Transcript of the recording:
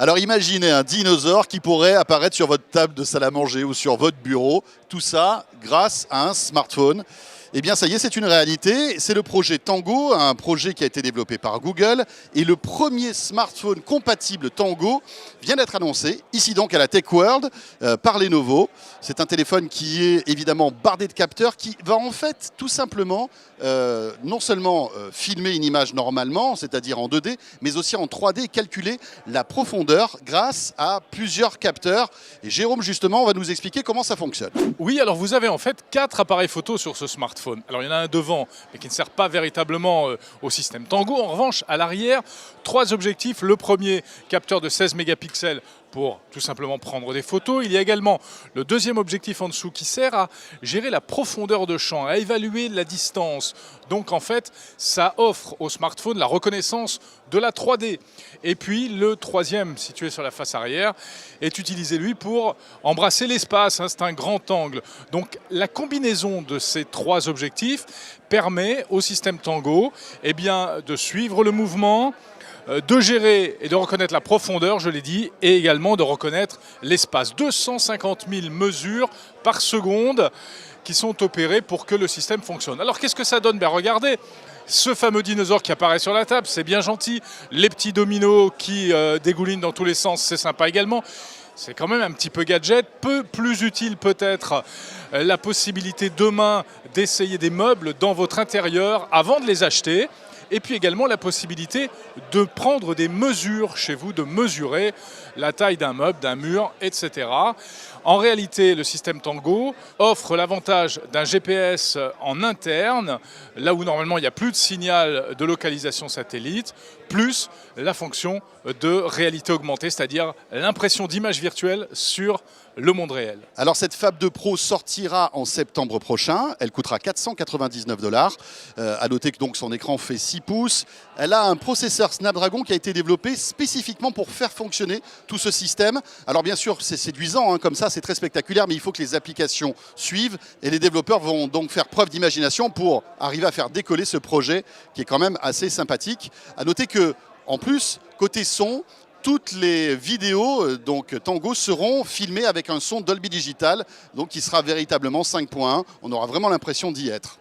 Alors imaginez un dinosaure qui pourrait apparaître sur votre table de salle à manger ou sur votre bureau. Tout ça grâce à un smartphone. Eh bien ça y est, c'est une réalité. C'est le projet Tango, un projet qui a été développé par Google. Et le premier smartphone compatible Tango vient d'être annoncé, ici donc à la Tech World, par Lenovo. C'est un téléphone qui est évidemment bardé de capteurs, qui va en fait tout simplement non seulement filmer une image normalement, c'est-à-dire en 2D, mais aussi en 3D et calculer la profondeur grâce à plusieurs capteurs. Et Jérôme, justement, va nous expliquer comment ça fonctionne. Oui, alors vous avez en fait 4 appareils photo sur ce smartphone. Alors il y en a un devant, mais qui ne sert pas véritablement au système Tango. En revanche, à l'arrière, 3 objectifs. Le premier, capteur de 16 mégapixels pour tout simplement prendre des photos. Il y a également le deuxième objectif en dessous qui sert à gérer la profondeur de champ, à évaluer la distance. Donc en fait, ça offre au smartphone la reconnaissance de la 3D. Et puis le troisième, situé sur la face arrière, est utilisé lui pour embrasser l'espace. C'est un grand angle. Donc la combinaison de ces 3 objectifs permet au système Tango de suivre le mouvement, de gérer et de reconnaître la profondeur, je l'ai dit, et également de reconnaître l'espace. 250 000 mesures par seconde qui sont opérées pour que le système fonctionne. Alors qu'est-ce que ça donne? Regardez, ce fameux dinosaure qui apparaît sur la table, c'est bien gentil. Les petits dominos qui dégoulinent dans tous les sens, c'est sympa également. C'est quand même un petit peu gadget, peu plus utile peut-être la possibilité demain d'essayer des meubles dans votre intérieur avant de les acheter. Et puis également la possibilité de prendre des mesures chez vous, de mesurer la taille d'un meuble, d'un mur, etc. En réalité, le système Tango offre l'avantage d'un GPS en interne, là où normalement il n'y a plus de signal de localisation satellite, plus la fonction de réalité augmentée, c'est-à-dire l'impression d'images virtuelles sur le monde réel. Alors cette Fab 2 Pro sortira en septembre prochain. Elle coûtera 499 $. À noter que donc son écran fait 6 pouces. Elle a un processeur Snapdragon qui a été développé spécifiquement pour faire fonctionner tout ce système. Alors bien sûr, c'est séduisant, comme ça, c'est très spectaculaire, mais il faut que les applications suivent. Et les développeurs vont donc faire preuve d'imagination pour arriver à faire décoller ce projet qui est quand même assez sympathique. À noter que, en plus, côté son, toutes les vidéos donc Tango seront filmées avec un son Dolby Digital, donc qui sera véritablement 5.1. On aura vraiment l'impression d'y être.